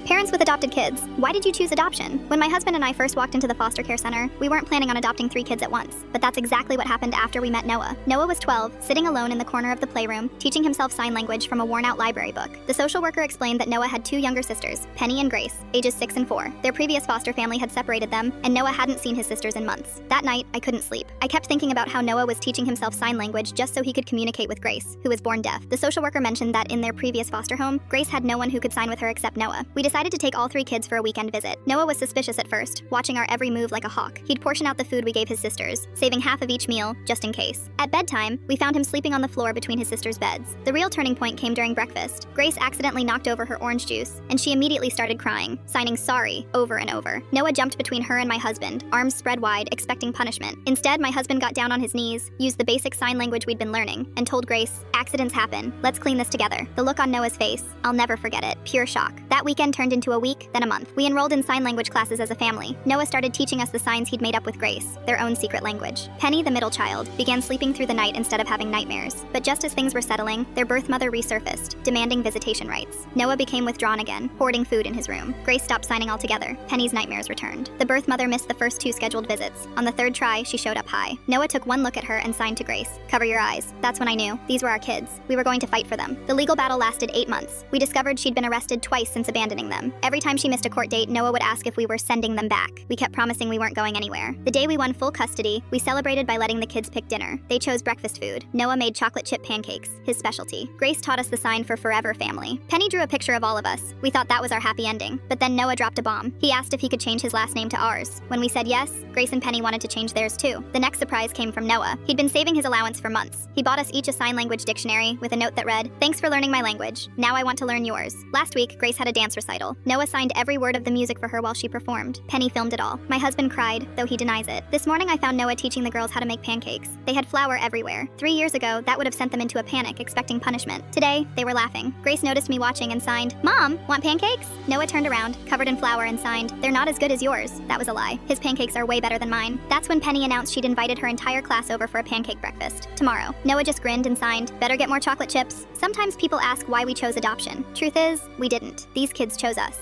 Parents with adopted kids, why did you choose adoption? When my husband and I first walked into the foster care center, we weren't planning on adopting 3 kids at once. But that's exactly what happened after we met Noah. Noah was 12, sitting alone in the corner of the playroom, teaching himself sign language from a worn-out library book. The social worker explained that Noah had 2 younger sisters, Penny and Grace, ages 6 and 4. Their previous foster family had separated them, and Noah hadn't seen his sisters in months. That night, I couldn't sleep. I kept thinking about how Noah was teaching himself sign language just so he could communicate with Grace, who was born deaf. The social worker mentioned that in their previous foster home, Grace had no one who could sign with her except Noah. We decided to take all 3 kids for a weekend visit. Noah was suspicious at first, watching our every move like a hawk. He'd portion out the food we gave his sisters, saving half of each meal, just in case. At bedtime, we found him sleeping on the floor between his sisters' beds. The real turning point came during breakfast. Grace accidentally knocked over her orange juice, and she immediately started crying, signing sorry over and over. Noah jumped between her and my husband, arms spread wide, expecting punishment. Instead, my husband got down on his knees, used the basic sign language we'd been learning, and told Grace, "Accidents happen. Let's clean this together." The look on Noah's face, I'll never forget it. Pure shock. That weekend turned into a week, then a month. We enrolled in sign language classes as a family. Noah started teaching us the signs he'd made up with Grace, their own secret language. Penny, the middle child, began sleeping through the night instead of having nightmares. But just as things were settling, their birth mother resurfaced, demanding visitation rights. Noah became withdrawn again, hoarding food in his room. Grace stopped signing altogether. Penny's nightmares returned. The birth mother missed the first 2 scheduled visits. On the 3rd try, she showed up high. Noah took one look at her and signed to Grace, "Cover your eyes." That's when I knew. These were our kids. We were going to fight for them. The legal battle lasted 8 months. We discovered she'd been arrested twice since abandoning them. Every time she missed a court date, Noah would ask if we were sending them back. We kept promising we weren't going anywhere. The day we won full custody, we celebrated by letting the kids pick dinner. They chose breakfast food. Noah made chocolate chip pancakes, his specialty. Grace taught us the sign for forever family. Penny drew a picture of all of us. We thought that was our happy ending. But then Noah dropped a bomb. He asked if he could change his last name to ours. When we said yes, Grace and Penny wanted to change theirs too. The next surprise came from Noah. He'd been saving his allowance for months. He bought us each a sign language dictionary with a note that read, "Thanks for learning my language. Now I want to learn yours." Last week, Grace had a dance recital. Noah signed every word of the music for her while she performed. Penny filmed it all. My husband cried, though he denies it. This morning I found Noah teaching the girls how to make pancakes. They had flour everywhere. 3 years ago, that would have sent them into a panic, expecting punishment. Today, they were laughing. Grace noticed me watching and signed, "Mom, want pancakes?" Noah turned around, covered in flour, and signed, "They're not as good as yours." That was a lie. His pancakes are way better than mine. That's when Penny announced she'd invited her entire class over for a pancake breakfast. Tomorrow. Noah just grinned and signed, "Better get more chocolate chips." Sometimes people ask why we chose adoption. Truth is, we didn't. These kids chose us.